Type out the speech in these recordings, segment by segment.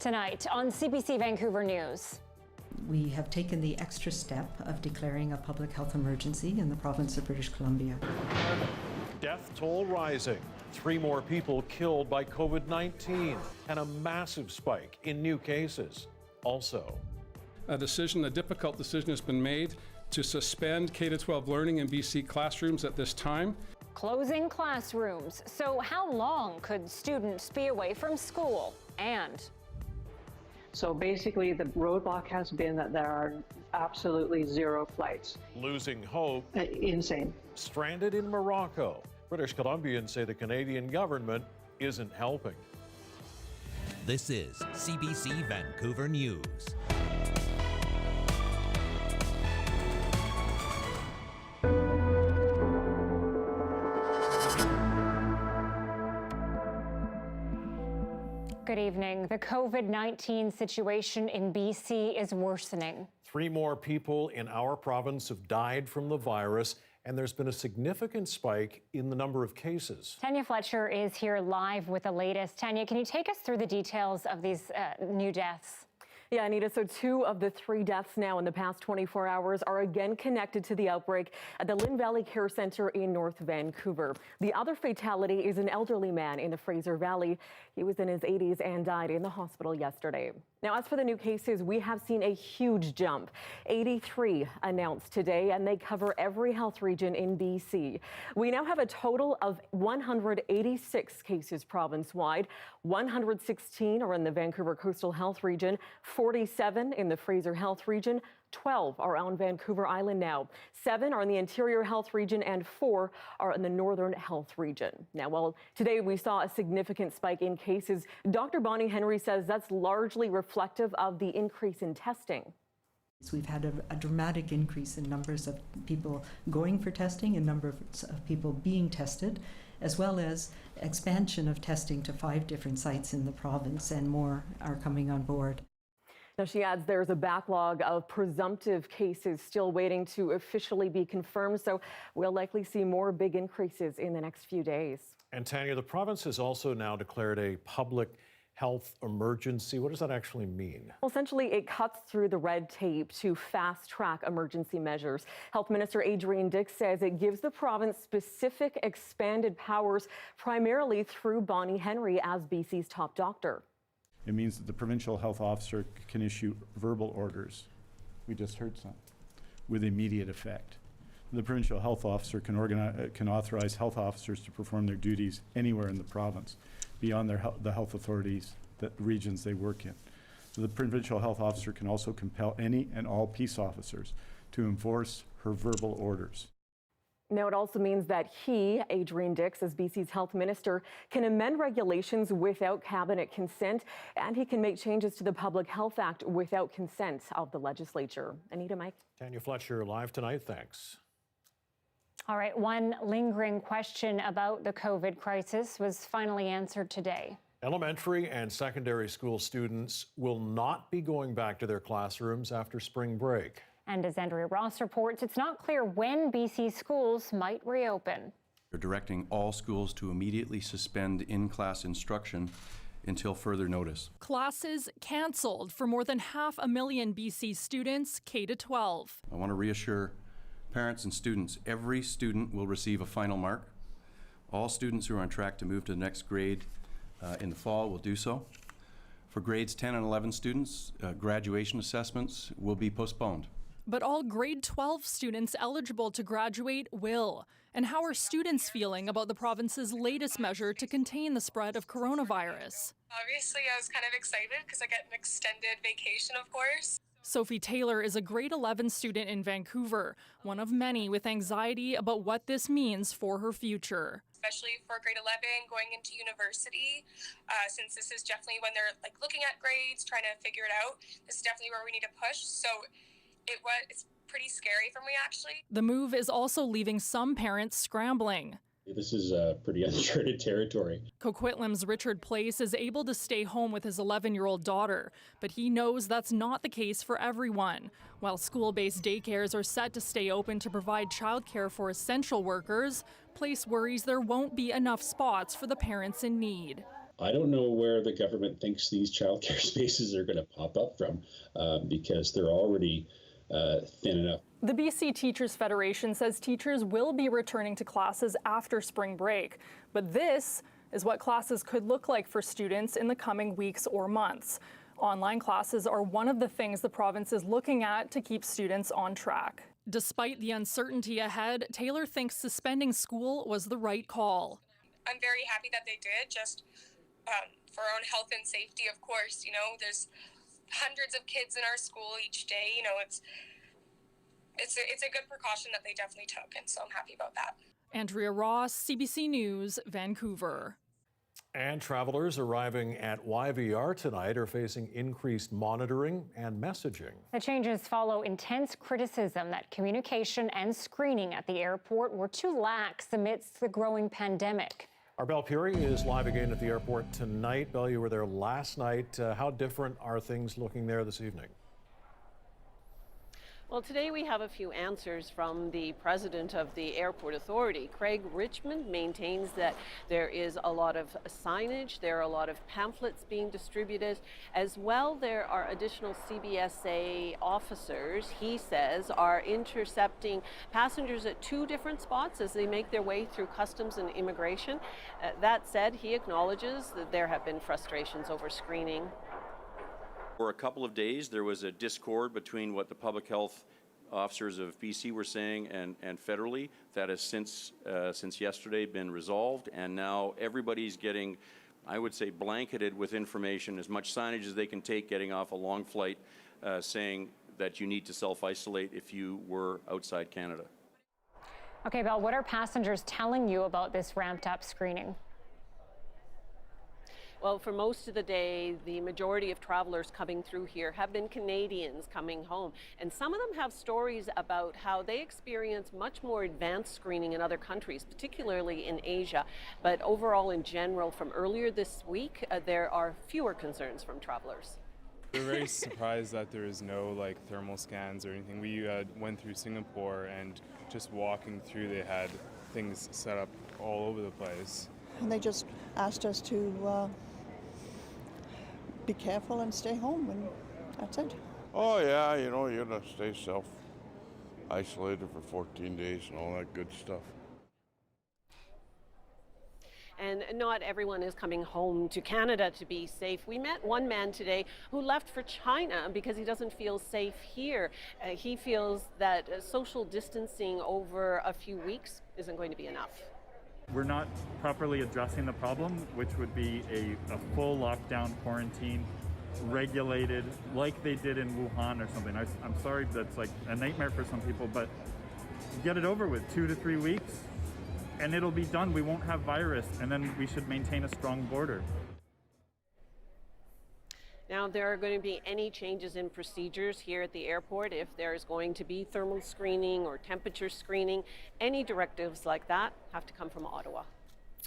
Tonight on CBC Vancouver News. We have taken the extra step of declaring a public health emergency in the province of British Columbia. Death toll rising. 3 more people killed by COVID-19 and a massive spike in new cases. Also, a difficult decision has been made to suspend K-12 learning in BC classrooms at this time. Closing classrooms. So how long could students be away from school? And so basically the roadblock has been that there are absolutely 0 flights. Losing hope. Insane. Stranded in Morocco. British Columbians say the Canadian government isn't helping. This is CBC Vancouver News. good evening. The COVID-19 situation in BC is worsening. 3 more people in our province have died from the virus, and there's been a significant spike in the number of cases. Tanya Fletcher is here live with the latest. Tanya, can you take us through the details of these new deaths? Yeah, Anita, so 2 of the 3 deaths now in the past 24 hours are again connected to the outbreak at the Lynn Valley Care Centre in North Vancouver. The other fatality is an elderly man in the Fraser Valley. He was in his 80s and died in the hospital yesterday. Now, as for the new cases, we have seen a huge jump. 83 announced today, and they cover every health region in BC. We now have a total of 186 cases province-wide. 116 are in the Vancouver Coastal Health Region, 47 in the Fraser Health Region, 12 are on Vancouver Island now. 7 are in the Interior Health Region and 4 are in the Northern Health Region. Now, while today we saw a significant spike in cases, Dr. Bonnie Henry says that's largely reflective of the increase in testing. We've had a dramatic increase in numbers of people going for testing and numbers of people being tested, as well as expansion of testing to 5 different sites in the province, and more are coming on board. Now, she adds there's a backlog of presumptive cases still waiting to officially be confirmed, so we'll likely see more big increases in the next few days. And Tanya, the province has also now declared a public health emergency. What does that actually mean? Well, essentially, it cuts through the red tape to fast-track emergency measures. Health Minister Adrian Dix says it gives the province specific expanded powers, primarily through Bonnie Henry as BC's top doctor. It means that the provincial health officer can issue verbal orders. We just heard some, with immediate effect. The provincial health officer can authorize health officers to perform their duties anywhere in the province, beyond the health authorities, the regions they work in. So the provincial health officer can also compel any and all peace officers to enforce her verbal orders. Now, it also means that he, Adrian Dix, as BC's health minister, can amend regulations without cabinet consent, and he can make changes to the Public Health Act without consent of the legislature. Anita, Mike. Tanya Fletcher live tonight. Thanks. All right, one lingering question about the COVID crisis was finally answered today. Elementary and secondary school students will not be going back to their classrooms after spring break. And as Andrea Ross reports, it's not clear when BC schools might reopen. They're directing all schools to immediately suspend in-class instruction until further notice. Classes canceled for more than 500,000 BC students K-12. I want to reassure parents and students, every student will receive a final mark. All students who are on track to move to the next grade in the fall will do so. For grades 10 and 11 students, graduation assessments will be postponed. But all grade 12 students eligible to graduate will. And how are students feeling about the province's latest measure to contain the spread of coronavirus? Obviously, I was kind of excited because I get an extended vacation, of course. Sophie Taylor is a grade 11 student in Vancouver, one of many with anxiety about what this means for her future. Especially for grade 11 going into university, since this is definitely when they're looking at grades, trying to figure it out. This is definitely where we need to push. So it's pretty scary for me, actually. The move is also leaving some parents scrambling. This is pretty uncharted territory. Coquitlam's Richard Place is able to stay home with his 11-year-old daughter, but he knows that's not the case for everyone. While school-based daycares are set to stay open to provide childcare for essential workers, Place worries there won't be enough spots for the parents in need. I don't know where the government thinks these childcare spaces are going to pop up from because they're already thin enough. The BC Teachers Federation says teachers will be returning to classes after spring break, but this is what classes could look like for students in the coming weeks or months. Online classes are one of the things the province is looking at to keep students on track. Despite the uncertainty ahead, Taylor thinks suspending school was the right call. I'm very happy that they did, just for our own health and safety, of course. You know, there's hundreds of kids in our school each day. You know, it's a good precaution that they definitely took, and so I'm happy about that. Andrea Ross, CBC News, Vancouver. And travelers arriving at YVR tonight are facing increased monitoring and messaging. The changes follow intense criticism that communication and screening at the airport were too lax amidst the growing pandemic. Our Belle Puri is live again at the airport tonight. Belle, you were there last night. How different are things looking there this evening? Well, today we have a few answers from the president of the airport authority. Craig Richmond maintains that there is a lot of signage, there are a lot of pamphlets being distributed. As well, there are additional CBSA officers, he says, are intercepting passengers at 2 different spots as they make their way through customs and immigration. That said, he acknowledges that there have been frustrations over screening. For a couple of days, there was a discord between what the public health officers of BC were saying and federally. That has since yesterday been resolved, and now everybody's getting, I would say, blanketed with information, as much signage as they can take getting off a long flight, saying that you need to self-isolate if you were outside Canada. Okay, Belle, what are passengers telling you about this ramped up screening? Well, for most of the day, the majority of travelers coming through here have been Canadians coming home. And some of them have stories about how they experience much more advanced screening in other countries, particularly in Asia. But overall, in general, from earlier this week, there are fewer concerns from travelers. We're very surprised that there is no thermal scans or anything. We went through Singapore, and just walking through, they had things set up all over the place. And they just asked us to be careful and stay home, and that's it. Oh yeah, you know, you're gonna stay self-isolated for 14 days and all that good stuff. And not everyone is coming home to Canada to be safe. We met one man today who left for China because he doesn't feel safe here. He feels that social distancing over a few weeks isn't going to be enough. We're not properly addressing the problem, which would be a full lockdown quarantine, regulated like they did in Wuhan or something. I'm sorry, that's like a nightmare for some people, but get it over with, 2 to 3 weeks, and it'll be done. We won't have virus, and then we should maintain a strong border. Now, there are going to be any changes in procedures here at the airport. If there is going to be thermal screening or temperature screening, any directives like that have to come from Ottawa.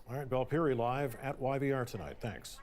All right, Belle Puri live at YVR tonight. Thanks.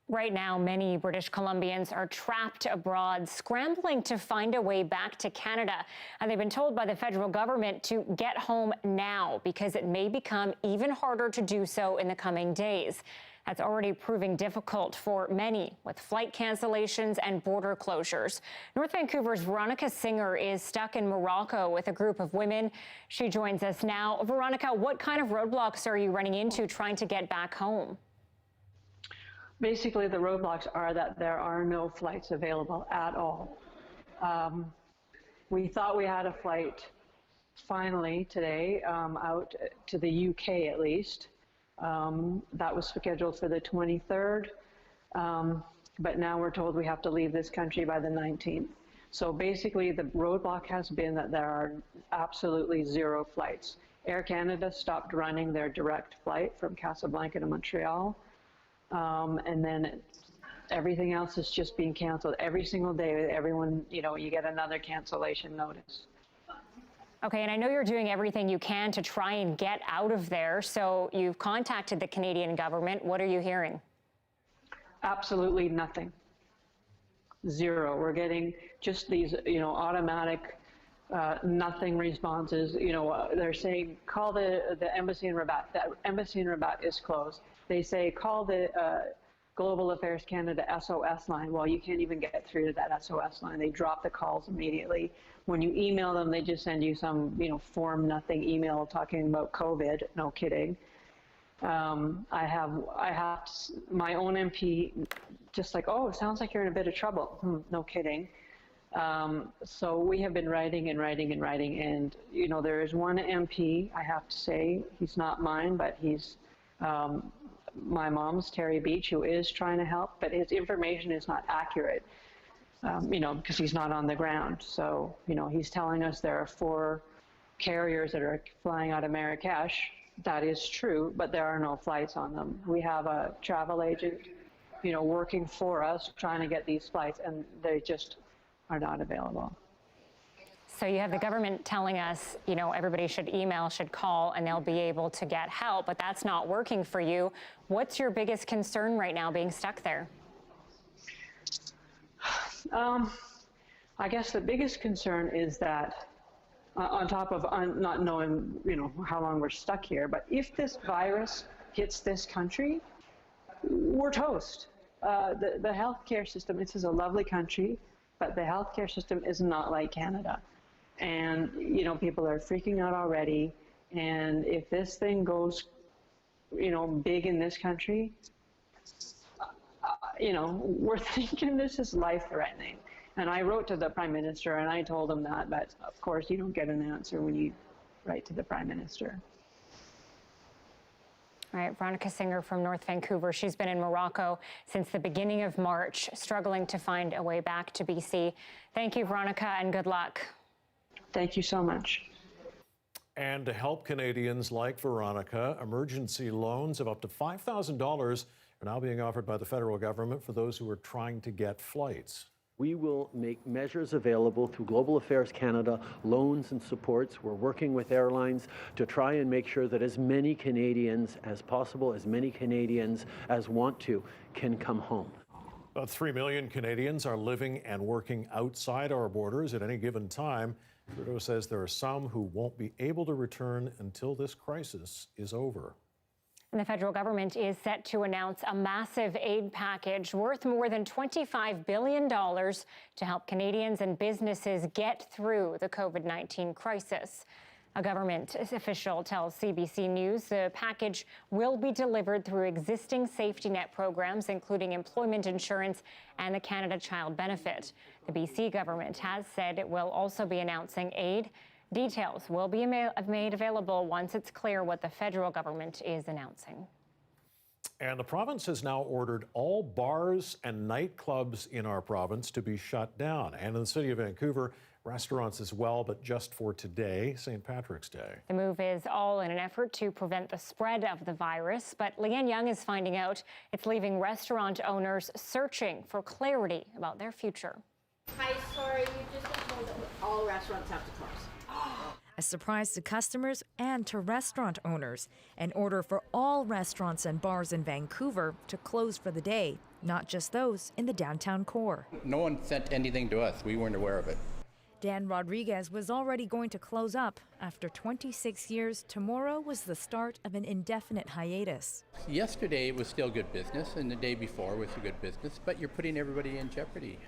Right now, many British Columbians are trapped abroad, scrambling to find a way back to Canada. And they've been told by the federal government to get home now because it may become even harder to do so in the coming days. That's already proving difficult for many with flight cancellations and border closures. North Vancouver's Veronica Singer is stuck in Morocco with a group of women. She joins us now. Veronica, what kind of roadblocks are you running into trying to get back home? Basically, the roadblocks are that there are no flights available at all. We thought we had a flight finally today out to the UK at least. That was scheduled for the 23rd, but now we're told we have to leave this country by the 19th. So basically the roadblock has been that there are absolutely 0 flights. Air Canada stopped running their direct flight from Casablanca to Montreal, and then everything else is just being canceled. Every single day, everyone, you get another cancellation notice. Okay, and I know you're doing everything you can to try and get out of there. So you've contacted the Canadian government. What are you hearing? Absolutely nothing. 0. We're getting just these, automatic nothing responses. They're saying, call the embassy in Rabat. The embassy in Rabat is closed. they say call the Global Affairs Canada SOS line. Well, you can't even get through to that SOS line. They drop the calls immediately. When you email them, they just send you some, form nothing email talking about COVID. No kidding. I have my own MP just like, oh, it sounds like you're in a bit of trouble. No kidding. So we have been writing and writing and writing, and there is one MP, I have to say, he's not mine, but he's my mom's, Terry Beach, who is trying to help, but his information is not accurate, because he's not on the ground. So, he's telling us there are 4 carriers that are flying out of Marrakesh. That is true, but there are no flights on them. We have a travel agent, working for us, trying to get these flights, and they just are not available. So you have the government telling us, everybody should email, should call, and they'll be able to get help, but that's not working for you. What's your biggest concern right now being stuck there? I guess the biggest concern is that, on top of not knowing, how long we're stuck here, but if this virus hits this country, we're toast. The healthcare system, this is a lovely country, but the healthcare system is not like Canada. And, people are freaking out already. And if this thing goes, big in this country, we're thinking this is life-threatening. And I wrote to the Prime Minister and I told him that, but of course you don't get an answer when you write to the Prime Minister. All right, Veronica Singer from North Vancouver. She's been in Morocco since the beginning of March, struggling to find a way back to BC. Thank you, Veronica, and good luck. Thank you so much. And to help Canadians like Veronica, emergency loans of up to $5,000 are now being offered by the federal government for those who are trying to get flights. We will make measures available through Global Affairs Canada, loans and supports. We're working with airlines to try and make sure that as many Canadians as possible, as many Canadians as want to, can come home. About 3 million Canadians are living and working outside our borders at any given time. Trudeau says there are some who won't be able to return until this crisis is over. And the federal government is set to announce a massive aid package worth more than $25 billion to help Canadians and businesses get through the COVID-19 crisis. A government official tells CBC News the package will be delivered through existing safety net programs, including employment insurance and the Canada Child Benefit. The BC government has said it will also be announcing aid. Details will be made available once it's clear what the federal government is announcing. And the province has now ordered all bars and nightclubs in our province to be shut down. And in the city of Vancouver, restaurants as well, but just for today, St. Patrick's Day. The move is all in an effort to prevent the spread of the virus, but Leanne Young is finding out it's leaving restaurant owners searching for clarity about their future. Hi, sorry, you just been told that all restaurants have to close. A surprise to customers and to restaurant owners. An order for all restaurants and bars in Vancouver to close for the day, not just those in the downtown core. No one sent anything to us. We weren't aware of it. Dan Rodriguez was already going to close up. After 26 years, tomorrow was the start of an indefinite hiatus. Yesterday was still good business, and the day before was a good business, but you're putting everybody in jeopardy.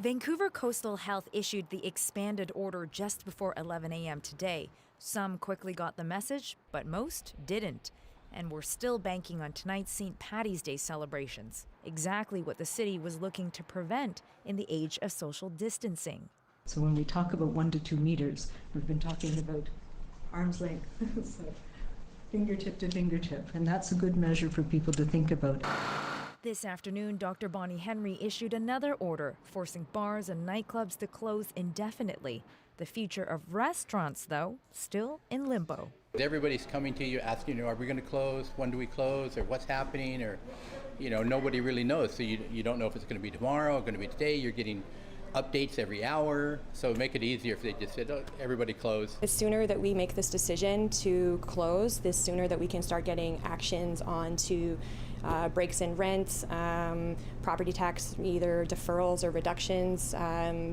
Vancouver Coastal Health issued the expanded order just before 11 a.m. today. Some quickly got the message, but most didn't. And we're still banking on tonight's St. Paddy's Day celebrations. Exactly what the city was looking to prevent in the age of social distancing. So when we talk about 1 to 2 meters, we've been talking about arm's length, so fingertip to fingertip, and that's a good measure for people to think about. This afternoon, Dr. Bonnie Henry issued another order forcing bars and nightclubs to close indefinitely. The future of restaurants, though, still in limbo. Everybody's coming to you asking, are we going to close? When do we close? Or what's happening? Or, nobody really knows. So you don't know if it's going to be tomorrow or going to be today. You're getting updates every hour, so make it easier if they just said, oh, everybody close. The sooner that we make this decision to close, the sooner that we can start getting actions on to breaks in rents, property tax, either deferrals or reductions,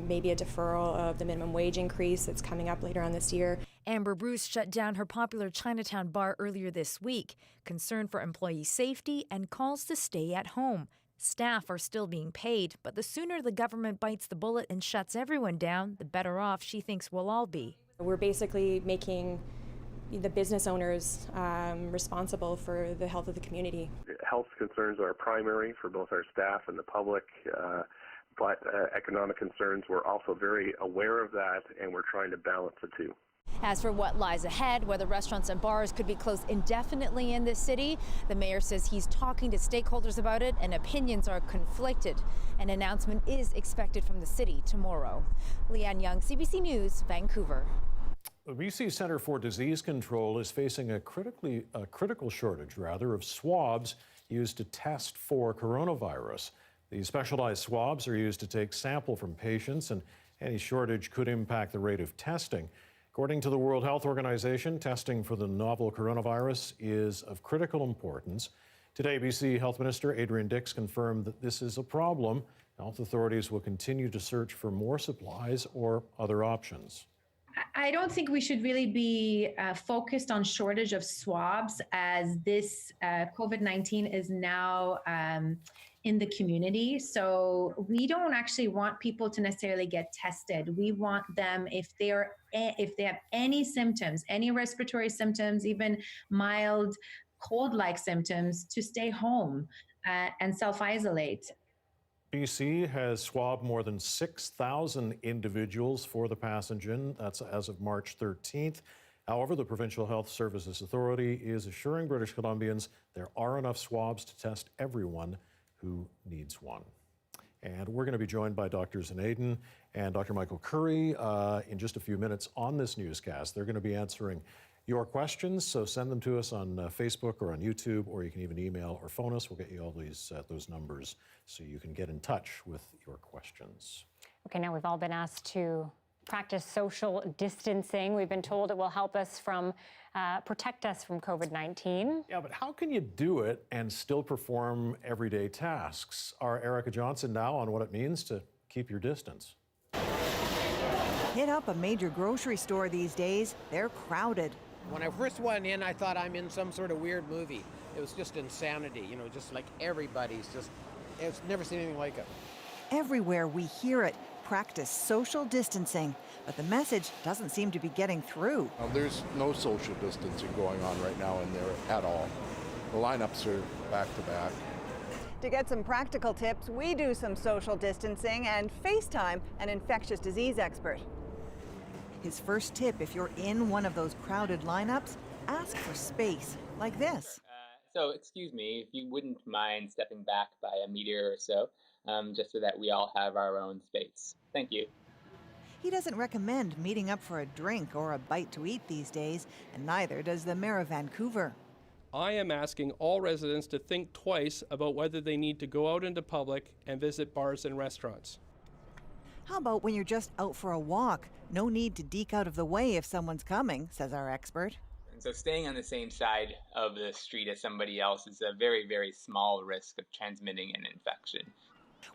maybe a deferral of the minimum wage increase that's coming up later on this year. Amber Bruce shut down her popular Chinatown bar earlier this week, concern for employee safety and calls to stay at home. Staff are still being paid, but the sooner the government bites the bullet and shuts everyone down, the better off she thinks we'll all be. We're basically making the business owners responsible for the health of the community. Health concerns are primary for both our staff and the public, but economic concerns, we're also very aware of that, and we're trying to balance the two. As for what lies ahead, whether restaurants and bars could be closed indefinitely in this city, the mayor says he's talking to stakeholders about it and opinions are conflicted. An announcement is expected from the city tomorrow. Leanne Young, CBC News, Vancouver. The BC Centre for Disease Control is facing a critical shortage of swabs used to test for coronavirus. These specialized swabs are used to take sample from patients, and any shortage could impact the rate of testing. According to the World Health Organization, testing for the novel coronavirus is of critical importance. Today, BC Health Minister Adrian Dix confirmed that this is a problem. Health authorities will continue to search for more supplies or other options. I don't think we should really be focused on shortage of swabs, as this COVID-19 is now in the community. So we don't actually want people to necessarily get tested. We want them, if they have any symptoms, any respiratory symptoms, even mild cold-like symptoms, to stay home and self-isolate. BC has swabbed more than 6,000 individuals for the pathogen. That's as of March 13th. However, the Provincial Health Services Authority is assuring British Columbians there are enough swabs to test everyone who needs one. And we're going to be joined by Drs. Anita and Dr. Michael Curry in just a few minutes on this newscast. They're going to be answering your questions, so send them to us on Facebook or on YouTube, or you can even email or phone us. We'll get you all those numbers so you can get in touch with your questions. Okay, now we've all been asked to practice social distancing. We've been told it will help us protect us from COVID-19. Yeah, but how can you do it and still perform everyday tasks? Our Erica Johnson now on what it means to keep your distance. Hit up a major grocery store these days, they're crowded. When I first went in, I thought I'm in some sort of weird movie. It was just insanity, just like everybody's I've never seen anything like it. Everywhere we hear it, practice social distancing, but the message doesn't seem to be getting through. There's no social distancing going on right now in there at all. The lineups are back to back. To get some practical tips, we do some social distancing and FaceTime an infectious disease expert. His first tip, if you're in one of those crowded lineups, ask for space, like this. So excuse me, if you wouldn't mind stepping back by a meter or so, just so that we all have our own space. Thank you. He doesn't recommend meeting up for a drink or a bite to eat these days, and neither does the Mayor of Vancouver. I am asking all residents to think twice about whether they need to go out into public and visit bars and restaurants. How about when you're just out for a walk? No need to deke out of the way if someone's coming, says our expert. And so staying on the same side of the street as somebody else is a very, very small risk of transmitting an infection.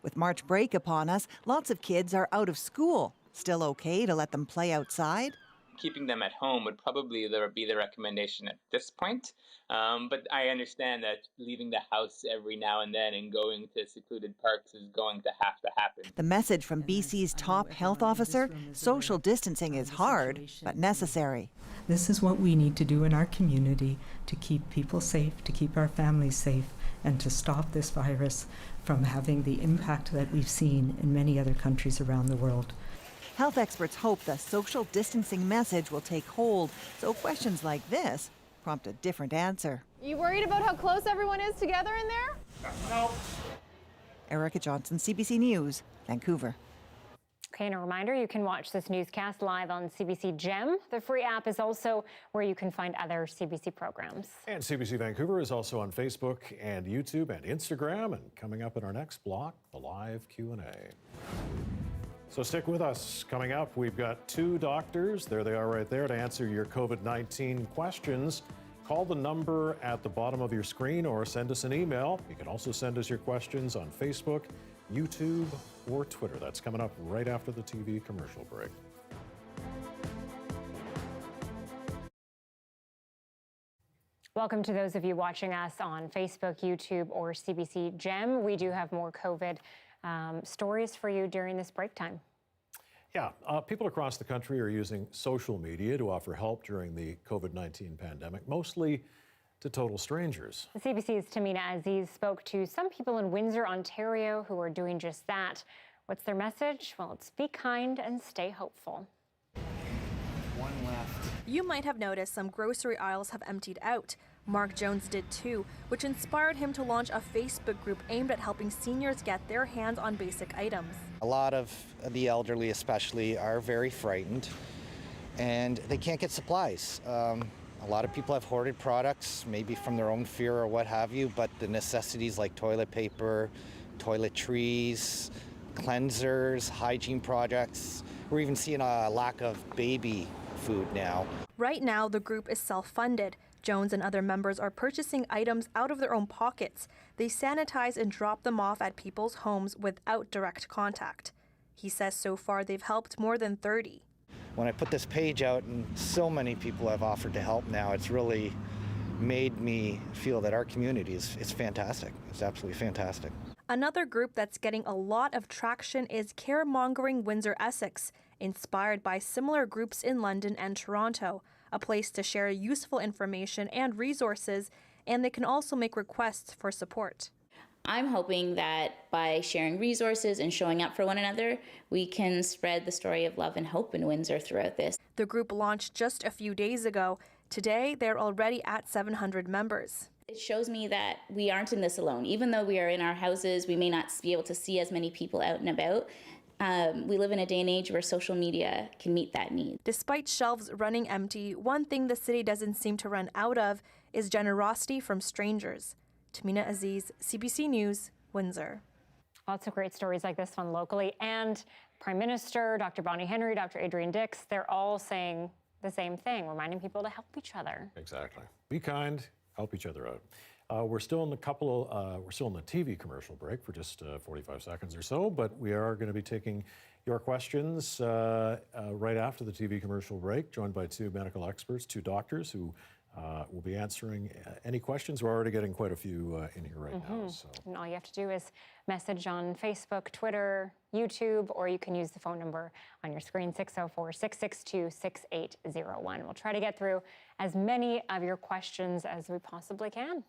With March break upon us, lots of kids are out of school. Still okay to let them play outside? Keeping them at home would probably be the recommendation at this point. But I understand that leaving the house every now and then and going to secluded parks is going to happen. The message from BC's top health officer, social distancing is hard, but necessary. This is what we need to do in our community to keep people safe, to keep our families safe, and to stop this virus from having the impact that we've seen in many other countries around the world. Health experts hope the social distancing message will take hold, so questions like this prompt a different answer. You worried about how close everyone is together in there? No. Erica Johnson, CBC News, Vancouver. Okay, and a reminder, you can watch this newscast live on CBC Gem. The free app is also where you can find other CBC programs. And CBC Vancouver is also on Facebook and YouTube and Instagram. And coming up in our next block, the live Q&A. So stick with us. Coming up, we've got two doctors. There they are right there to answer your COVID-19 questions. Call the number at the bottom of your screen or send us an email. You can also send us your questions on Facebook, YouTube, or Twitter. That's coming up right after the TV commercial break. Welcome to those of you watching us on Facebook, YouTube, or CBC Gem. We do have more COVID stories for you during this break time. Yeah, people across the country are using social media to offer help during the COVID-19 pandemic, mostly to total strangers. The CBC's Tamina Aziz spoke to some people in Windsor, Ontario, who are doing just that. What's their message? Well, it's be kind and stay hopeful. One left. You might have noticed some grocery aisles have emptied out. Mark Jones did too, which inspired him to launch a Facebook group aimed at helping seniors get their hands on basic items. A lot of the elderly especially are very frightened and they can't get supplies. A lot of people have hoarded products, maybe from their own fear or what have you, but the necessities like toilet paper, toiletries, cleansers, hygiene products. We're even seeing a lack of baby food now. Right now, the group is self-funded. Jones and other members are purchasing items out of their own pockets. They sanitize and drop them off at people's homes without direct contact. He says so far they've helped more than 30. When I put this page out and so many people have offered to help now, it's really made me feel that our community is fantastic. It's absolutely fantastic. Another group that's getting a lot of traction is Caremongering Windsor Essex, inspired by similar groups in London and Toronto, a place to share useful information and resources, and they can also make requests for support. I'm hoping that by sharing resources and showing up for one another, we can spread the story of love and hope in Windsor throughout this. The group launched just a few days ago. Today, they're already at 700 members. It shows me that we aren't in this alone. Even though we are in our houses, we may not be able to see as many people out and about. We live in a day and age where social media can meet that need. Despite shelves running empty, one thing the city doesn't seem to run out of is generosity from strangers. Tamina Aziz, CBC News, Windsor. Lots of great stories like this one locally. And Prime Minister, Dr. Bonnie Henry, Dr. Adrian Dix, they're all saying the same thing, reminding people to help each other. Exactly. Be kind, help each other out. We're still in the TV commercial break for just 45 seconds or so, but we are going to be taking your questions right after the TV commercial break, joined by two medical experts, two doctors who will be answering any questions. We're already getting quite a few in here right now. So. And all you have to do is message on Facebook, Twitter, YouTube, or you can use the phone number on your screen, 604-662-6801. We'll try to get through as many of your questions as we possibly can.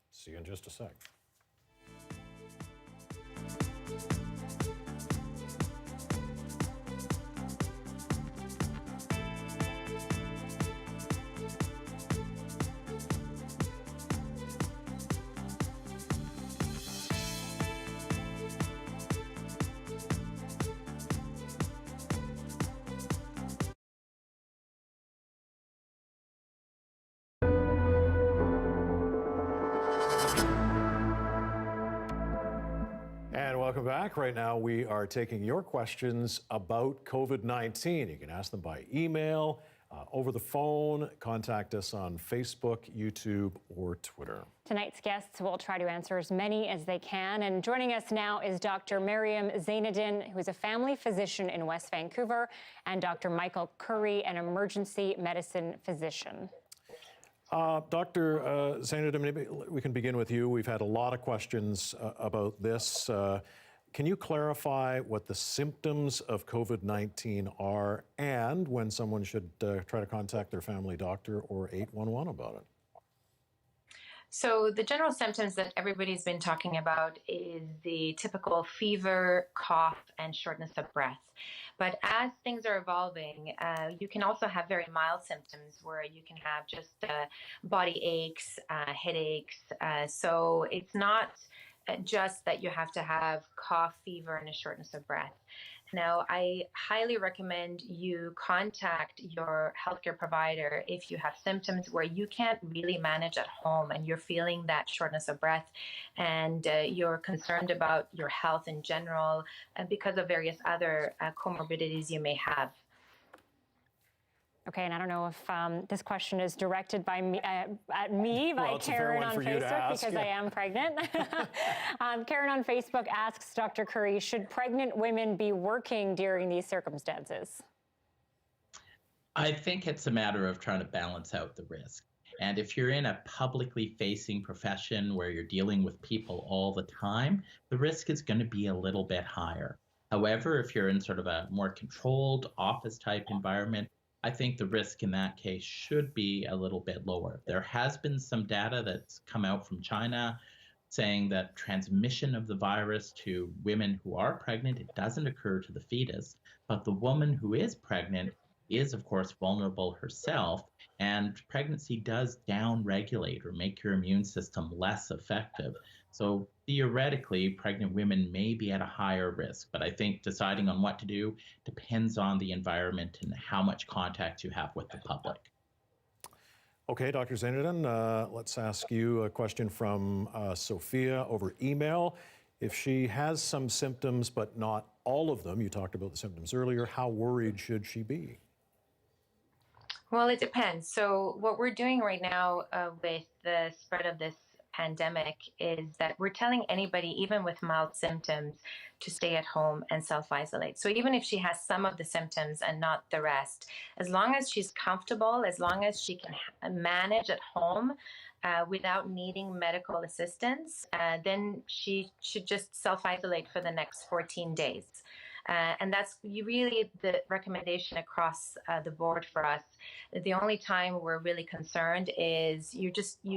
See you in just a sec. Welcome back. Right now, we are taking your questions about COVID-19. You can ask them by email, over the phone, contact us on Facebook, YouTube, or Twitter. Tonight's guests will try to answer as many as they can. And joining us now is Dr. Mariam Zainuddin, who is a family physician in West Vancouver, and Dr. Michael Curry, an emergency medicine physician. Dr. Zainuddin, maybe we can begin with you. We've had a lot of questions about this. Can you clarify what the symptoms of COVID-19 are and when someone should try to contact their family doctor or 811 about it? So the general symptoms that everybody's been talking about is the typical fever, cough, and shortness of breath. But as things are evolving, you can also have very mild symptoms where you can have just body aches, headaches. So it's not just that you have to have cough, fever, and a shortness of breath. Now, I highly recommend you contact your healthcare provider if you have symptoms where you can't really manage at home and you're feeling that shortness of breath and you're concerned about your health in general because of various other comorbidities you may have. Okay, and I don't know if this question is directed by me, at me by Karen on Facebook because I am pregnant. Karen on Facebook asks Dr. Curry, should pregnant women be working during these circumstances? I think it's a matter of trying to balance out the risk. And if you're in a publicly facing profession where you're dealing with people all the time, the risk is going to be a little bit higher. However, if you're in sort of a more controlled office type environment, I think the risk in that case should be a little bit lower. There has been some data that's come out from China saying that transmission of the virus to women who are pregnant, it doesn't occur to the fetus, but the woman who is pregnant is, of course, vulnerable herself, and pregnancy does downregulate or make your immune system less effective. So theoretically, pregnant women may be at a higher risk, but I think deciding on what to do depends on the environment and how much contact you have with the public. Okay, Dr. Zainudin, let's ask you a question from Sophia over email. If she has some symptoms, but not all of them, you talked about the symptoms earlier, how worried should she be? Well, it depends. So what we're doing right now with the spread of this pandemic is that we're telling anybody, even with mild symptoms, to stay at home and self-isolate. So even if she has some of the symptoms and not the rest, as long as she's comfortable, as long as she can manage at home without needing medical assistance, then she should just self-isolate for the next 14 days. And that's really the recommendation across the board for us. The only time we're really concerned is you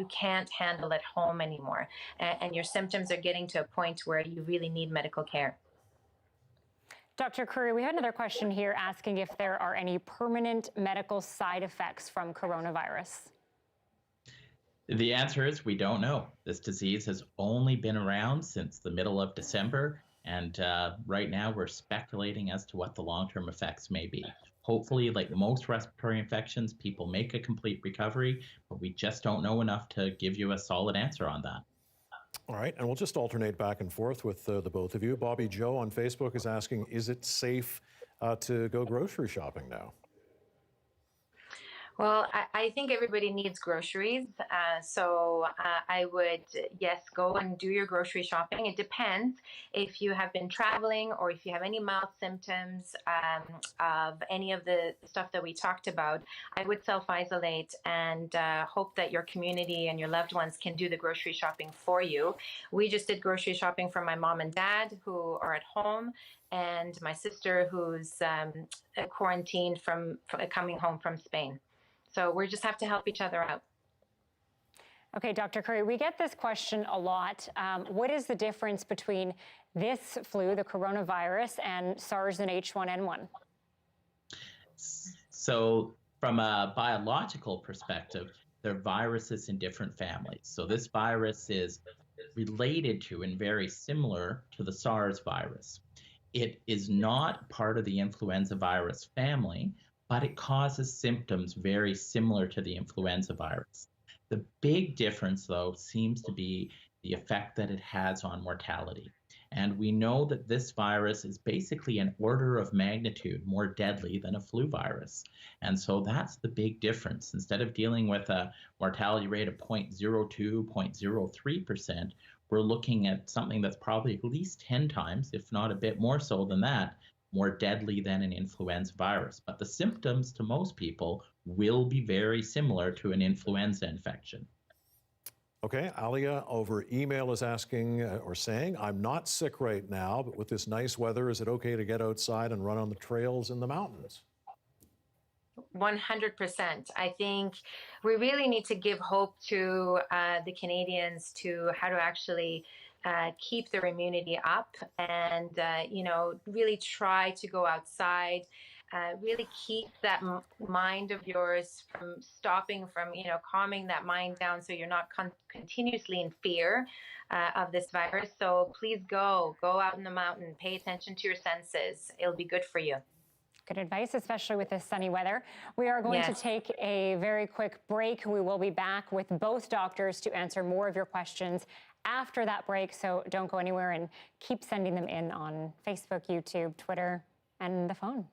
can't handle at home anymore, and your symptoms are getting to a point where you really need medical care. Dr. Curry, we had another question here asking if there are any permanent medical side effects from coronavirus. The answer is we don't know. This disease has only been around since the middle of December. And right now we're speculating as to what the long-term effects may be. Hopefully, like most respiratory infections, people make a complete recovery, but we just don't know enough to give you a solid answer on that. All right, and we'll just alternate back and forth with the both of you. Bobby Joe on Facebook is asking, is it safe to go grocery shopping now? Well, I think everybody needs groceries. So I would, yes, go and do your grocery shopping. It depends if you have been traveling or if you have any mild symptoms of any of the stuff that we talked about. I would self-isolate and hope that your community and your loved ones can do the grocery shopping for you. We just did grocery shopping for my mom and dad who are at home, and my sister who's quarantined from coming home from Spain. So we just have to help each other out. Okay, Dr. Curry, we get this question a lot. What is the difference between this flu, the coronavirus, and SARS and H1N1? So from a biological perspective, they're viruses in different families. So this virus is related to and very similar to the SARS virus. It is not part of the influenza virus family, but it causes symptoms very similar to the influenza virus. The big difference, though, seems to be the effect that it has on mortality. And we know that this virus is basically an order of magnitude more deadly than a flu virus. And so that's the big difference. Instead of dealing with a mortality rate of 0.02, 0.03%, we're looking at something that's probably at least 10 times, if not a bit more so than that, more deadly than an influenza virus. But the symptoms to most people will be very similar to an influenza infection. Okay, Alia over email is asking or saying, I'm not sick right now, but with this nice weather, is it okay to get outside and run on the trails in the mountains? 100%. I think we really need to give hope to the Canadians to how to actually keep their immunity up and, really try to go outside, really keep that mind of yours from stopping from, calming that mind down so you're not continuously in fear of this virus. So please go out in the mountain, pay attention to your senses. It'll be good for you. Good advice, especially with this sunny weather. We are going to take a very quick break. We will be back with both doctors to answer more of your questions after that break, so don't go anywhere and keep sending them in on Facebook, YouTube, Twitter, and the phone.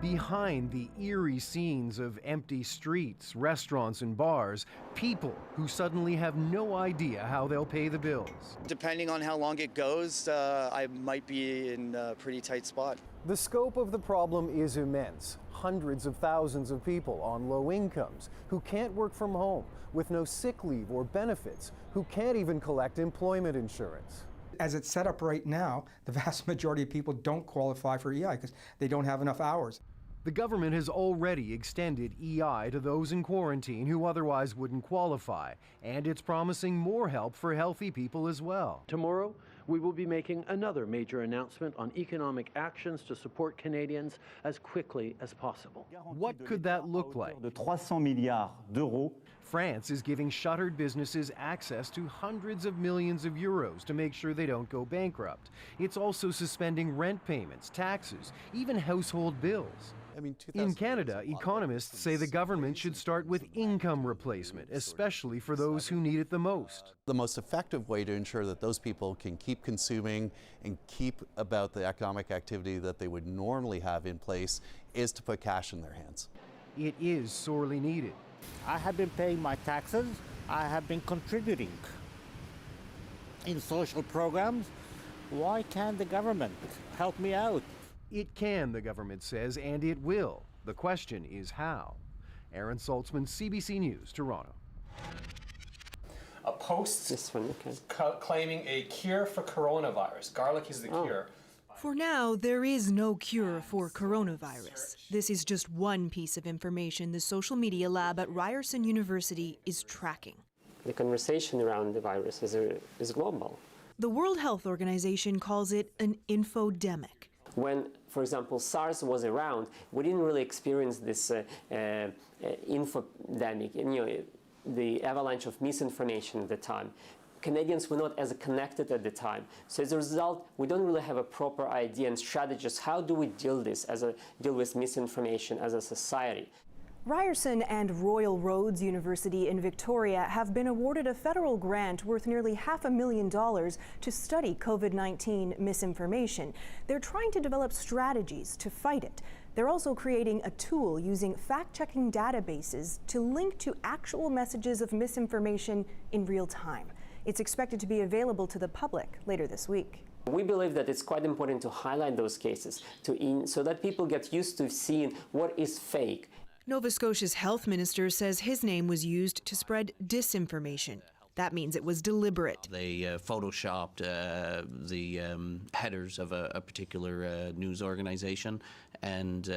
Behind the eerie scenes of empty streets, restaurants, and bars, people who suddenly have no idea how they'll pay the bills. Depending on how long it goes, I might be in a pretty tight spot. The scope of the problem is immense. Hundreds of thousands of people on low incomes who can't work from home, with no sick leave or benefits, who can't even collect employment insurance. As it's set up right now, the vast majority of people don't qualify for EI because they don't have enough hours. The government has already extended EI to those in quarantine who otherwise wouldn't qualify, and it's promising more help for healthy people as well. Tomorrow, we will be making another major announcement on economic actions to support Canadians as quickly as possible. What could that look like? France is giving shuttered businesses access to hundreds of millions of euros to make sure they don't go bankrupt. It's also suspending rent payments, taxes, even household bills. In Canada, economists say the government should start with income replacement, especially for those who need it the most. The most effective way to ensure that those people can keep consuming and keep about the economic activity that they would normally have in place is to put cash in their hands. It is sorely needed. I have been paying my taxes. I have been contributing in social programs. Why can't the government help me out? It can, the government says, and it will. The question is how. Aaron Saltzman, CBC News, Toronto. A post claiming a cure for coronavirus. Garlic is the cure. For now, there is no cure for coronavirus. This is just one piece of information the social media lab at Ryerson University is tracking. The conversation around the virus is global. The World Health Organization calls it an infodemic. When, for example, SARS was around, we didn't really experience this infodemic, the avalanche of misinformation at the time. Canadians were not as connected at the time. So as a result, we don't really have a proper idea and strategies. How do we deal with misinformation as a society? Ryerson and Royal Roads University in Victoria have been awarded a federal grant worth nearly $500,000 to study COVID-19 misinformation. They're trying to develop strategies to fight it. They're also creating a tool using fact-checking databases to link to actual messages of misinformation in real time. It's expected to be available to the public later this week. We believe that it's quite important to highlight those cases so that people get used to seeing what is fake. Nova Scotia's health minister says his name was used to spread disinformation. That means it was deliberate. They photoshopped the headers of a particular news organization and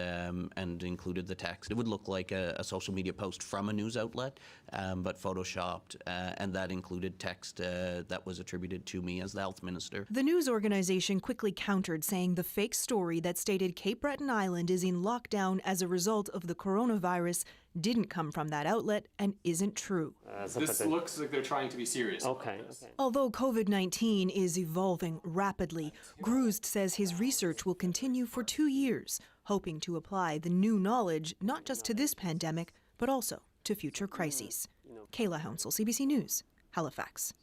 included the text. It would look like a social media post from a news outlet, but photoshopped, and that included text that was attributed to me as the health minister. The news organization quickly countered, saying the fake story that stated Cape Breton Island is in lockdown as a result of the coronavirus didn't come from that outlet and isn't true. This looks like they're trying to be serious. Okay. Although COVID-19 is evolving rapidly, Gruzd says his research will continue for 2 years, hoping to apply the new knowledge not just to this pandemic, but also to future crises. Kayla Hounsell, CBC News, Halifax.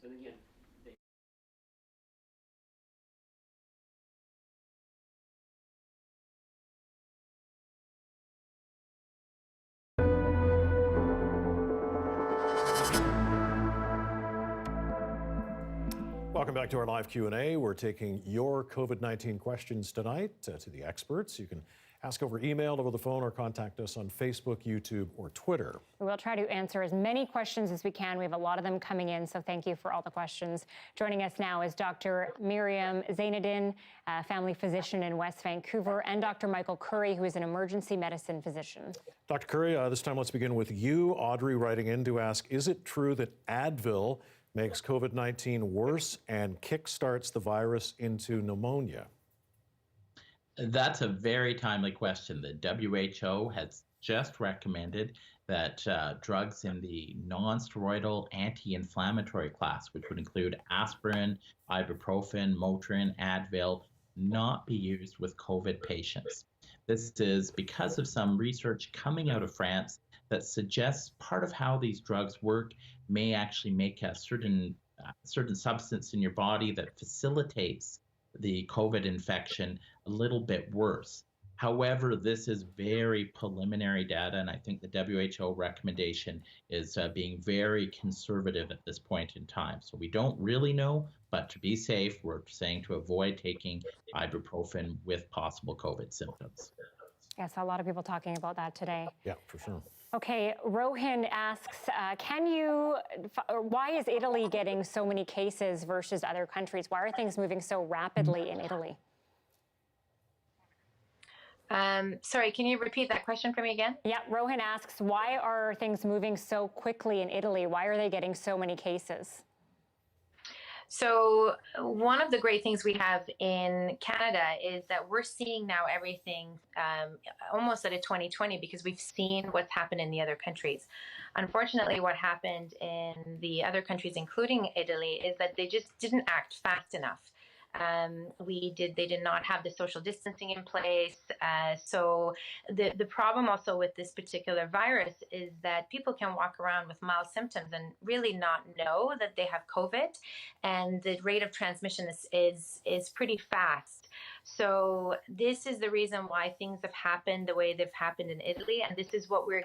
Welcome back to our live Q&A. We're taking your COVID-19 questions tonight to the experts. You can ask over email, over the phone, or contact us on Facebook, YouTube, or Twitter. We'll try to answer as many questions as we can. We have a lot of them coming in, so thank you for all the questions. Joining us now is Dr. Miriam Zainuddin, a family physician in West Vancouver, and Dr. Michael Curry, who is an emergency medicine physician. Dr. Curry, this time let's begin with you. Audrey writing in to ask, is it true that Advil makes COVID-19 worse and kickstarts the virus into pneumonia? That's a very timely question. The WHO has just recommended that drugs in the non-steroidal anti-inflammatory class, which would include aspirin, ibuprofen, Motrin, Advil, not be used with COVID patients. This is because of some research coming out of France that suggests part of how these drugs work may actually make a certain substance in your body that facilitates the COVID infection a little bit worse. However, this is very preliminary data, and I think the WHO recommendation is being very conservative at this point in time. So we don't really know, but to be safe, we're saying to avoid taking ibuprofen with possible COVID symptoms. Yes, a lot of people talking about that today. Yeah, for sure. Okay, Rohan asks, why is Italy getting so many cases versus other countries? Why are things moving so rapidly in Italy? Sorry, can you repeat that question for me again? Yeah, Rohan asks, why are things moving so quickly in Italy? Why are they getting so many cases? So one of the great things we have in Canada is that we're seeing now everything almost at a 2020 because we've seen what's happened in the other countries. Unfortunately, what happened in the other countries, including Italy, is that they just didn't act fast enough. They did not have the social distancing in place. So the problem also with this particular virus is that people can walk around with mild symptoms and really not know that they have COVID, and the rate of transmission is pretty fast. So this is the reason why things have happened the way they've happened in Italy, and this is why we're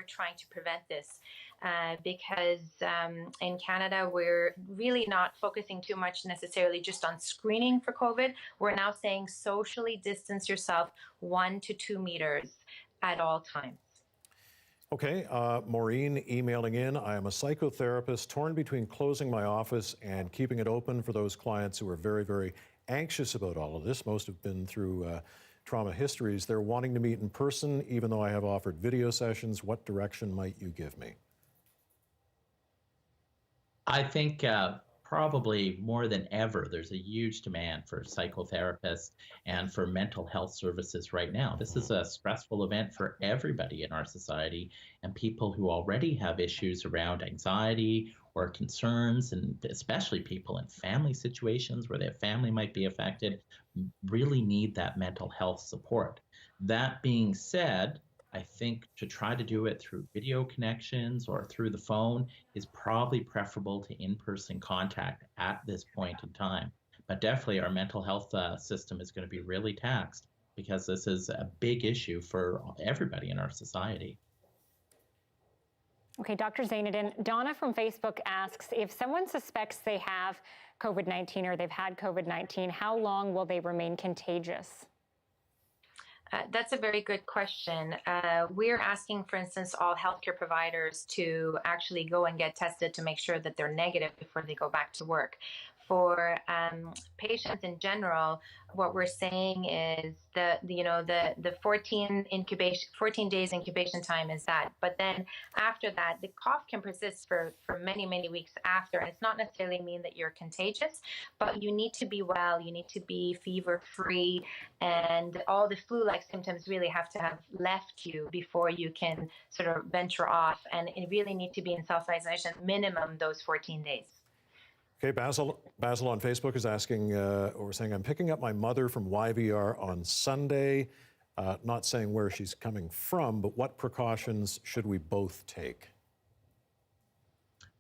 trying to prevent this. Because in Canada, we're really not focusing too much necessarily just on screening for COVID. We're now saying socially distance yourself 1 to 2 meters at all times. Okay, Maureen emailing in, I am a psychotherapist torn between closing my office and keeping it open for those clients who are very, very anxious about all of this. Most have been through trauma histories. They're wanting to meet in person, even though I have offered video sessions. What direction might you give me? I think probably more than ever, there's a huge demand for psychotherapists and for mental health services right now. This is a stressful event for everybody in our society, and people who already have issues around anxiety or concerns, and especially people in family situations where their family might be affected, really need that mental health support. That being said, I think to try to do it through video connections or through the phone is probably preferable to in-person contact at this point in time. But definitely our mental health system is going to be really taxed because this is a big issue for everybody in our society. Okay, Dr. Zainadin, Donna from Facebook asks, if someone suspects they have COVID-19 or they've had COVID-19, how long will they remain contagious? That's a very good question. We're asking, for instance, all healthcare providers to actually go and get tested to make sure that they're negative before they go back to work. For patients in general, what we're saying is the 14 days incubation time is that. But then after that, the cough can persist for many, many weeks after. And it's not necessarily mean that you're contagious, but you need to be well, you need to be fever-free, and all the flu-like symptoms really have to have left you before you can sort of venture off. And you really need to be in self-isolation minimum those 14 days. Okay, Basil on Facebook is asking, or saying, I'm picking up my mother from YVR on Sunday, not saying where she's coming from, but what precautions should we both take?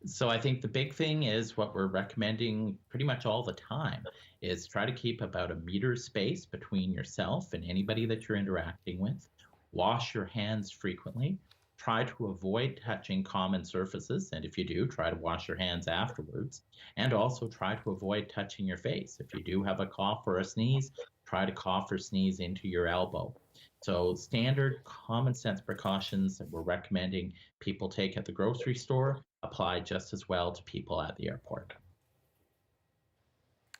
So I think the big thing is what we're recommending pretty much all the time is try to keep about 1 meter space between yourself and anybody that you're interacting with. Wash your hands frequently. Try to avoid touching common surfaces, and if you do, try to wash your hands afterwards. And also try to avoid touching your face. If you do have a cough or a sneeze, try to cough or sneeze into your elbow. So standard common sense precautions that we're recommending people take at the grocery store apply just as well to people at the airport.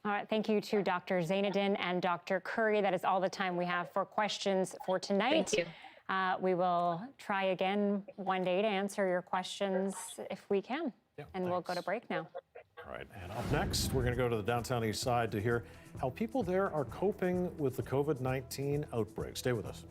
All right, thank you to Dr. Zainadin and Dr. Curry. That is all the time we have for questions for tonight. Thank you. We will try again one day to answer your questions if we can. And we'll go to break now. All right, and up next, we're going to go to the downtown east side to hear how people there are coping with the COVID-19 outbreak. Stay with us.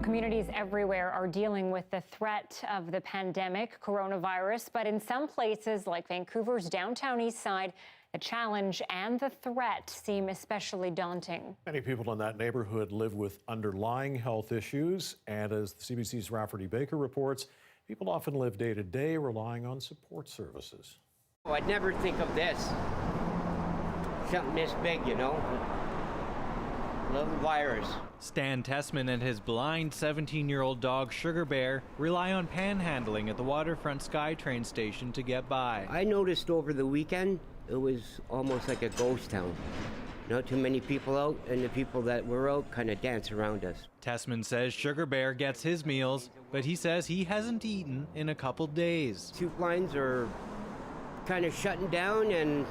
Communities everywhere are dealing with the threat of the pandemic, coronavirus, but in some places like Vancouver's downtown east side, the challenge and the threat seem especially daunting. Many people in that neighborhood live with underlying health issues, and as the CBC's Rafferty Baker reports, people often live day to day relying on support services. Oh, I'd never think of this. Something this big, you know? Little virus. Stan Tessman and his blind 17-year-old dog Sugar Bear rely on panhandling at the waterfront SkyTrain station to get by. I noticed over the weekend, it was almost like a ghost town. Not too many people out, and the people that were out kind of dance around us. Tessman says Sugar Bear gets his meals, but he says he hasn't eaten in a couple days. Soup lines are kind of shutting down, and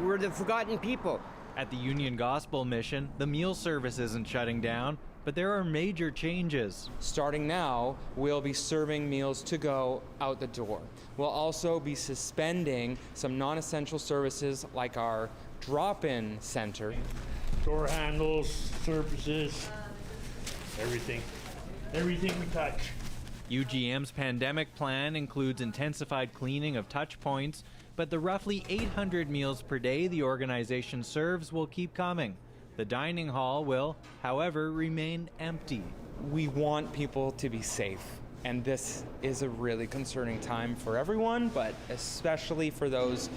we're the forgotten people. At the Union Gospel Mission, the meal service isn't shutting down, but there are major changes. Starting now, we'll be serving meals to go out the door. We'll also be suspending some non-essential services like our drop-in center. Door handles, services, everything we touch. UGM's pandemic plan includes intensified cleaning of touch points, but the roughly 800 meals per day the organization serves will keep coming. The dining hall will, however, remain empty. We want people to be safe, and this is a really concerning time for everyone, but especially for those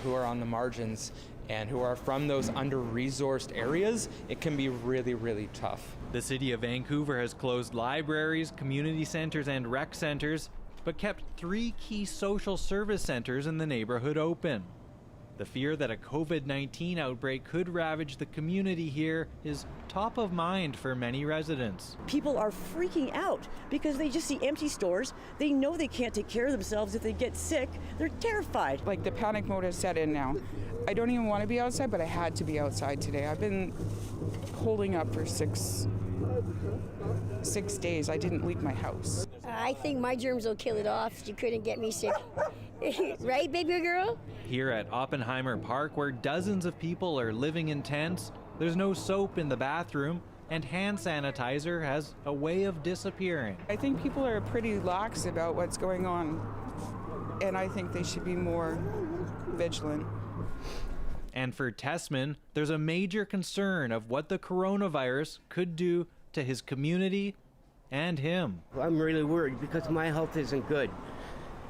who are on the margins and who are from those under-resourced areas. It can be really, really tough. The City of Vancouver has closed libraries, community centers, and rec centers, but kept 3 key social service centers in the neighborhood open. The fear that a COVID-19 outbreak could ravage the community here is top of mind for many residents. People are freaking out because they just see empty stores. They know they can't take care of themselves if they get sick. They're terrified. Like, the panic mode has set in now. I don't even want to be outside, but I had to be outside today. I've been holding up for six days. I didn't leave my house. I think my germs will kill it off. You couldn't get me sick. Right, baby girl? Here at Oppenheimer Park, where dozens of people are living in tents, there's no soap in the bathroom, and hand sanitizer has a way of disappearing. I think people are pretty lax about what's going on, and I think they should be more vigilant. And for Tessman, there's a major concern of what the coronavirus could do to his community and him. I'm really worried because my health isn't good,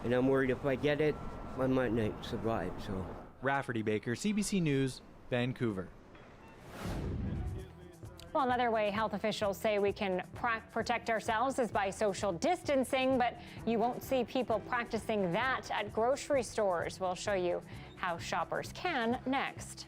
and I'm worried if I get it, I might not survive. So, Rafferty Baker, CBC News, Vancouver. Well, another way health officials say we can protect ourselves is by social distancing, but you won't see people practicing that at grocery stores. We'll show you how shoppers can next.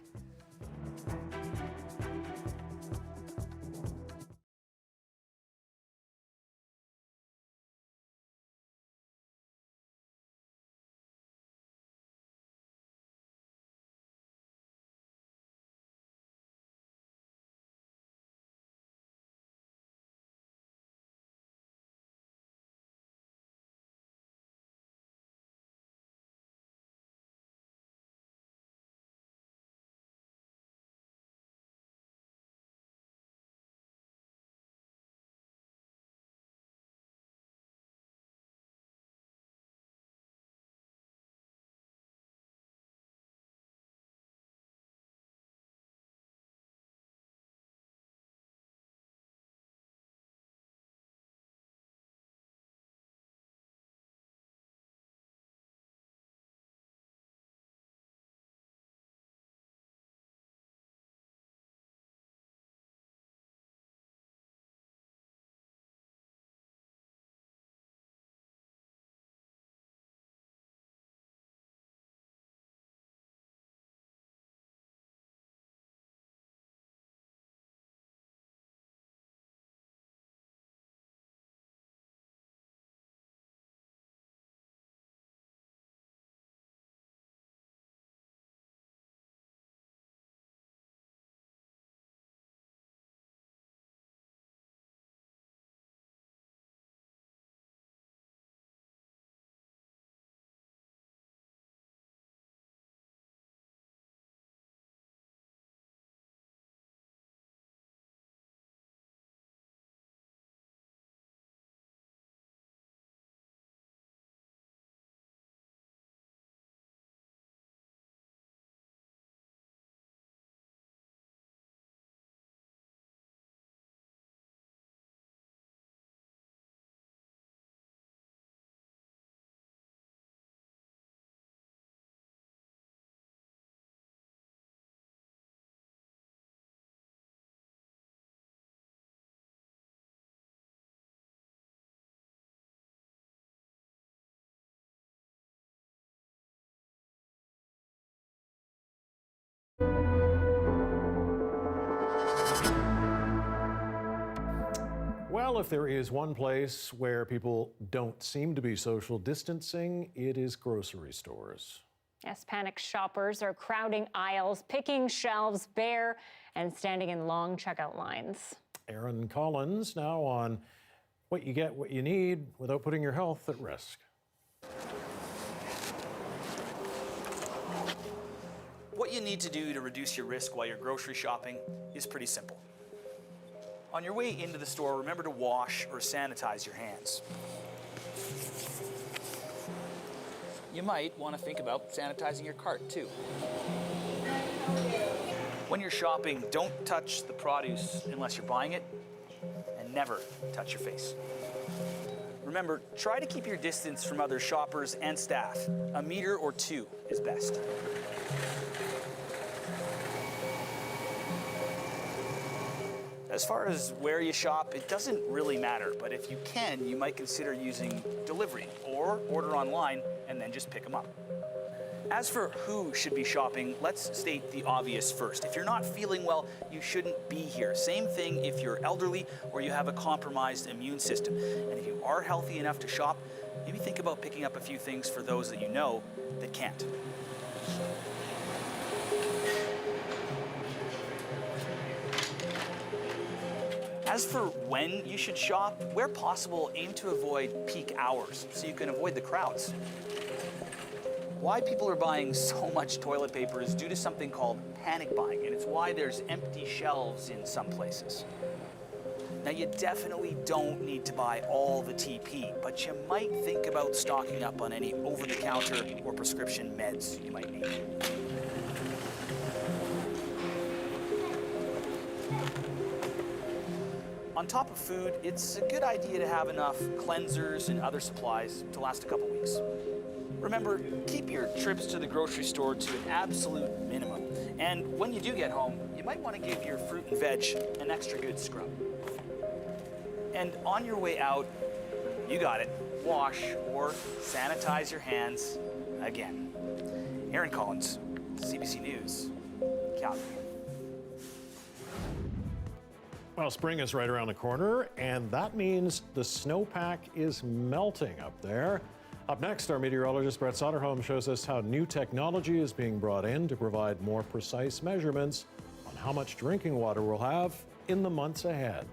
Well, if there is one place where people don't seem to be social distancing, it is grocery stores. Yes, panicked shoppers are crowding aisles, picking shelves bare, and standing in long checkout lines. Aaron Collins now on what you get, what you need without putting your health at risk. What you need to do to reduce your risk while you're grocery shopping is pretty simple. On your way into the store, remember to wash or sanitize your hands. You might want to think about sanitizing your cart too. When you're shopping, don't touch the produce unless you're buying it, and never touch your face. Remember, try to keep your distance from other shoppers and staff. A meter or 2 is best. As far as where you shop, it doesn't really matter, but if you can, you might consider using delivery or order online and then just pick them up. As for who should be shopping, let's state the obvious first. If you're not feeling well, you shouldn't be here. Same thing if you're elderly or you have a compromised immune system. And if you are healthy enough to shop, maybe think about picking up a few things for those that you know that can't. As for when you should shop, where possible, aim to avoid peak hours so you can avoid the crowds. Why people are buying so much toilet paper is due to something called panic buying, and it's why there's empty shelves in some places. Now, you definitely don't need to buy all the TP, but you might think about stocking up on any over-the-counter or prescription meds you might need. On top of food, it's a good idea to have enough cleansers and other supplies to last a couple weeks. Remember, keep your trips to the grocery store to an absolute minimum. And when you do get home, you might want to give your fruit and veg an extra good scrub. And on your way out, you got it, wash or sanitize your hands again. Aaron Collins, CBC News, Calgary. Well, spring is right around the corner, and that means the snowpack is melting up there. Up next, our meteorologist Brett Soderholm shows us how new technology is being brought in to provide more precise measurements on how much drinking water we'll have in the months ahead.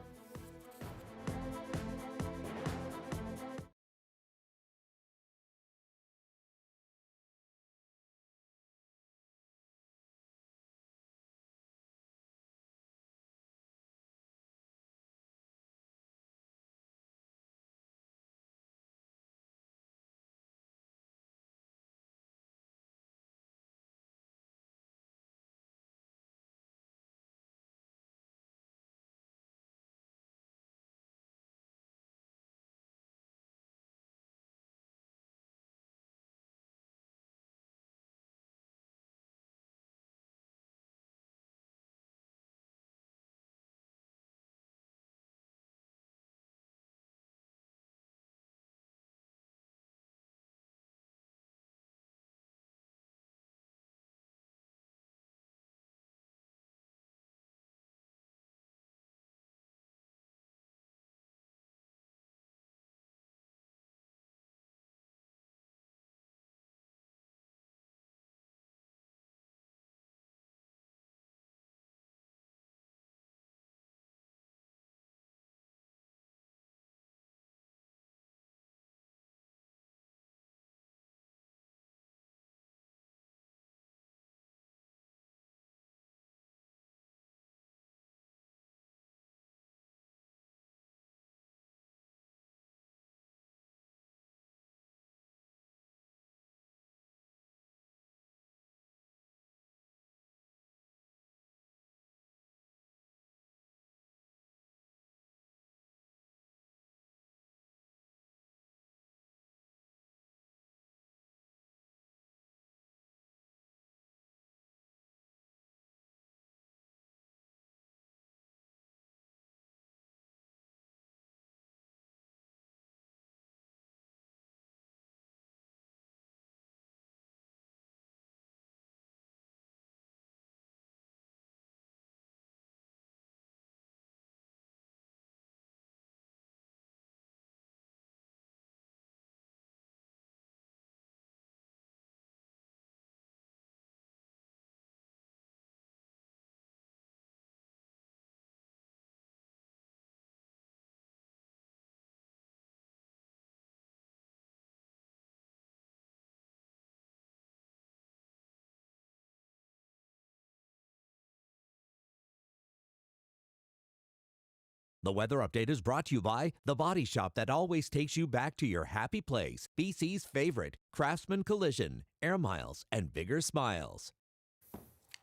The weather update is brought to you by The Body Shop that always takes you back to your happy place. BC's favorite, Craftsman Collision, Air Miles, and Bigger Smiles.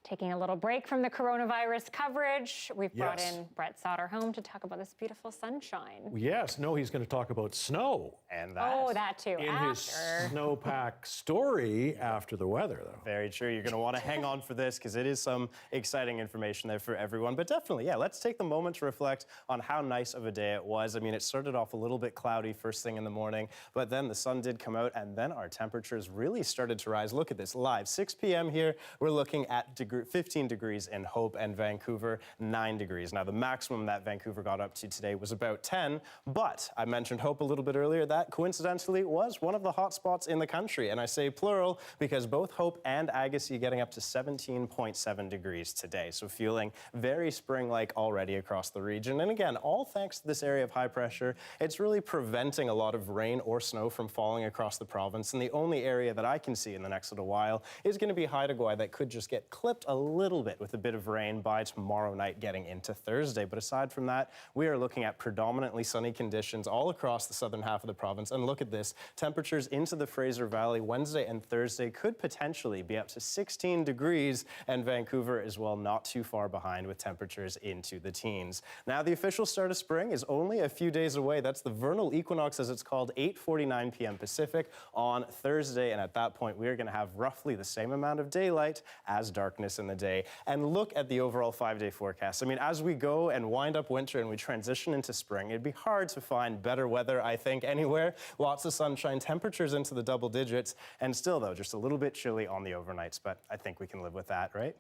Taking a little break from the coronavirus coverage, we've brought in Brett Soderholm to talk about this beautiful sunshine. Yes, no, he's going to talk about snow. And that. Oh, that too. In his snowpack story after the weather, though. Very true. You're going to want to hang on for this because it is some exciting information there for everyone. But definitely, yeah, let's take the moment to reflect on how nice of a day it was. I mean, it started off a little bit cloudy first thing in the morning, but then the sun did come out and then our temperatures really started to rise. Look at this live. 6 p.m. here, we're looking at 15 degrees in Hope and Vancouver, 9 degrees. Now, the maximum that Vancouver got up to today was about 10, but I mentioned Hope a little bit earlier. That coincidentally was one of the hot spots in the country, and I say plural because both Hope and Agassiz getting up to 17.7 degrees today, so feeling very spring-like already across the region. And again, all thanks to this area of high pressure, it's really preventing a lot of rain or snow from falling across the province, and the only area that I can see in the next little while is going to be Haida Gwaii that could just get clipped a little bit with a bit of rain by tomorrow night getting into Thursday. But aside from that, we are looking at predominantly sunny conditions all across the southern half of the province. And look at this, temperatures into the Fraser Valley Wednesday and Thursday could potentially be up to 16 degrees, and Vancouver as well not too far behind with temperatures into the teens. Now, the official start of spring is only a few days away. That's the vernal equinox, as it's called, 8:49 p.m. Pacific on Thursday. And at that point, we are going to have roughly the same amount of daylight as darkness in the day. And look at the overall 5-day forecast. I mean, as we go and wind up winter and we transition into spring, it'd be hard to find better weather, I think, anywhere. Lots of sunshine, temperatures into the double digits, and still, though, just a little bit chilly on the overnights, but I think we can live with that, right?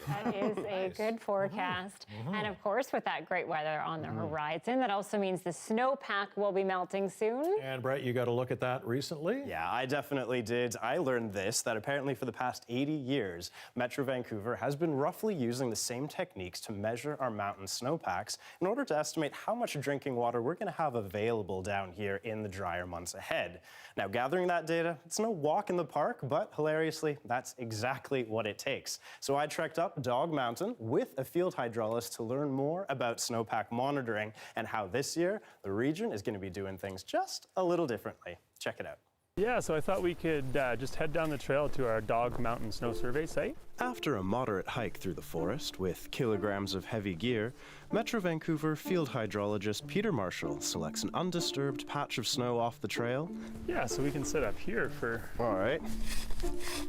That is a good forecast. And of course, with that great weather on the horizon, that also means the snowpack will be melting soon. And Brett, you got to look at that recently? Yeah, I definitely did. I learned this, that apparently for the past 80 years, Metro Vancouver has been roughly using the same techniques to measure our mountain snowpacks in order to estimate how much drinking water we're going to have available down here in the drier months ahead. Now, gathering that data, it's no walk in the park, but hilariously, that's exactly what it takes. So I trekked up Dog Mountain with a field hydrologist to learn more about snowpack monitoring and how this year the region is going to be doing things just a little differently. Check it out. Yeah, so I thought we could just head down the trail to our Dog Mountain Snow Survey site. After a moderate hike through the forest with kilograms of heavy gear, Metro Vancouver field hydrologist Peter Marshall selects an undisturbed patch of snow off the trail. Yeah, so we can sit up here for... All right.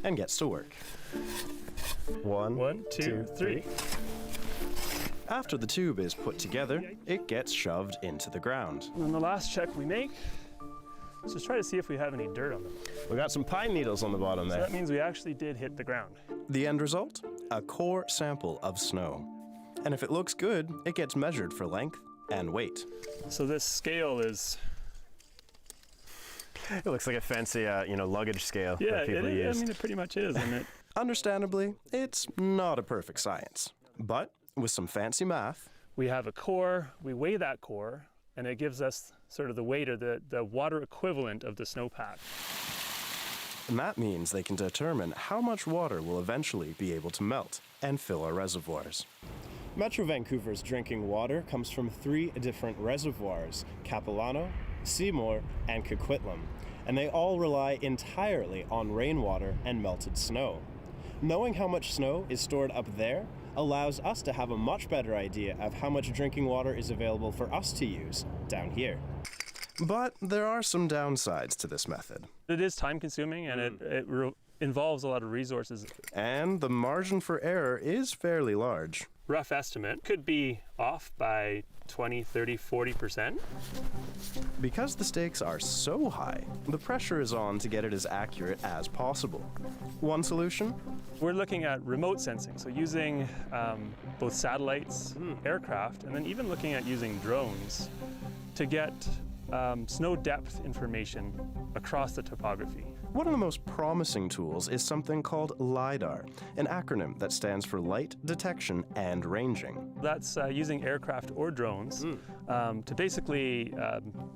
And gets to work. One, two, three. After the tube is put together, it gets shoved into the ground. And the last check we make, let's just try to see if we have any dirt on them. We got some pine needles on the bottom there. So that means we actually did hit the ground. The end result? A core sample of snow. And if it looks good, it gets measured for length and weight. So this scale is... It looks like a fancy, luggage scale that people use. I mean, it pretty much is, isn't it? Understandably, it's not a perfect science, but with some fancy math. We have a core, we weigh that core, and it gives us sort of the weight or the water equivalent of the snowpack. And that means they can determine how much water will eventually be able to melt and fill our reservoirs. Metro Vancouver's drinking water comes from 3 different reservoirs: Capilano, Seymour, and Coquitlam, and they all rely entirely on rainwater and melted snow. Knowing how much snow is stored up there allows us to have a much better idea of how much drinking water is available for us to use down here. But there are some downsides to this method. It is time consuming and it involves a lot of resources. And the margin for error is fairly large. Rough estimate could be off by 20, 30, 40%. Because the stakes are so high, the pressure is on to get it as accurate as possible. One solution? We're looking at remote sensing, so using both satellites, aircraft, and then even looking at using drones to get snow depth information across the topography. One of the most promising tools is something called LiDAR, an acronym that stands for Light Detection and Ranging. That's using aircraft or drones to basically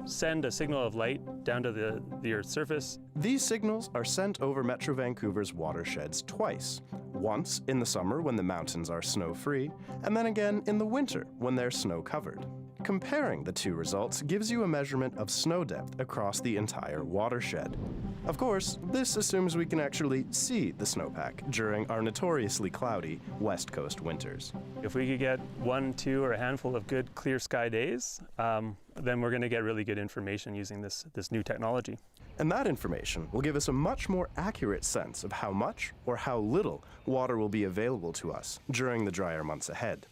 send a signal of light down to the Earth's surface. These signals are sent over Metro Vancouver's watersheds twice. Once in the summer when the mountains are snow-free, and then again in the winter when they're snow-covered. Comparing the two results gives you a measurement of snow depth across the entire watershed. Of course, this assumes we can actually see the snowpack during our notoriously cloudy West Coast winters. If we could get 1, 2, or a handful of good clear sky days, then we're going to get really good information using this new technology. And that information will give us a much more accurate sense of how much or how little water will be available to us during the drier months ahead.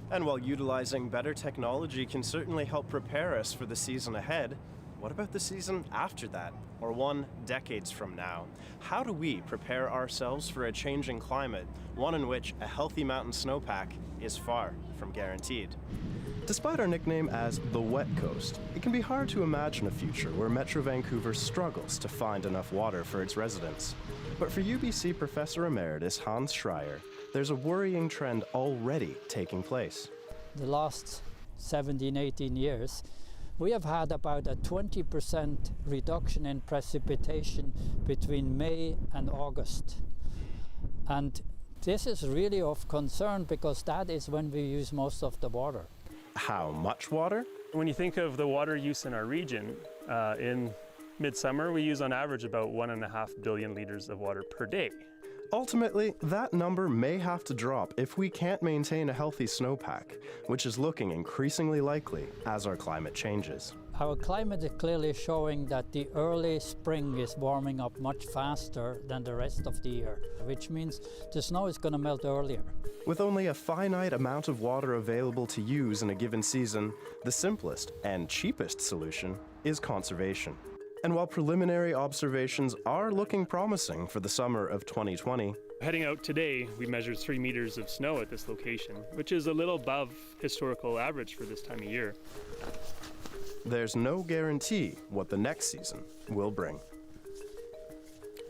And while utilizing better technology can certainly help prepare us for the season ahead, what about the season after that, or one decades from now? How do we prepare ourselves for a changing climate, one in which a healthy mountain snowpack is far from guaranteed? Despite our nickname as the Wet Coast, it can be hard to imagine a future where Metro Vancouver struggles to find enough water for its residents. But for UBC Professor Emeritus Hans Schreier, there's a worrying trend already taking place. The last 17, 18 years, we have had about a 20% reduction in precipitation between May and August. And this is really of concern because that is when we use most of the water. How much water? When you think of the water use in our region, in midsummer we use on average about 1.5 billion liters of water per day. Ultimately, that number may have to drop if we can't maintain a healthy snowpack, which is looking increasingly likely as our climate changes. Our climate is clearly showing that the early spring is warming up much faster than the rest of the year, which means the snow is going to melt earlier. With only a finite amount of water available to use in a given season, the simplest and cheapest solution is conservation. And while preliminary observations are looking promising for the summer of 2020, heading out today, we measured 3 meters of snow at this location, which is a little above historical average for this time of year. There's no guarantee what the next season will bring.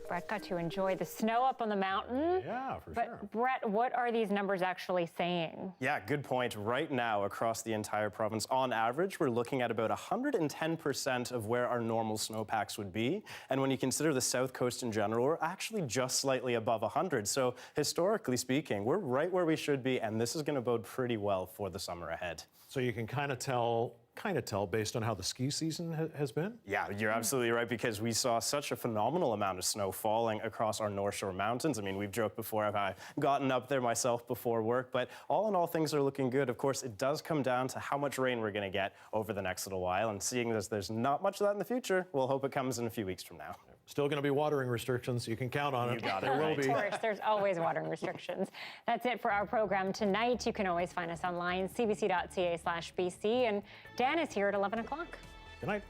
Brett got to enjoy the snow up on the mountain. Yeah, for sure. But Brett, what are these numbers actually saying? Yeah, good point. Right now, across the entire province, on average, we're looking at about 110% of where our normal snowpacks would be. And when you consider the South Coast in general, we're actually just slightly above 100. So historically speaking, we're right where we should be, and this is going to bode pretty well for the summer ahead. So you can kind of tell based on how the ski season has been? Yeah, you're absolutely right, because we saw such a phenomenal amount of snow falling across our North Shore mountains. I mean, we've joked before, I've gotten up there myself before work, but all in all, things are looking good. Of course, it does come down to how much rain we're going to get over the next little while, and seeing as there's not much of that in the future, we'll hope it comes in a few weeks from now. Still going to be watering restrictions. You can count on it. You got it. There will be. Of course, there's always watering restrictions. That's it for our program tonight. You can always find us online, cbc.ca/BC. And Dan is here at 11 o'clock. Good night.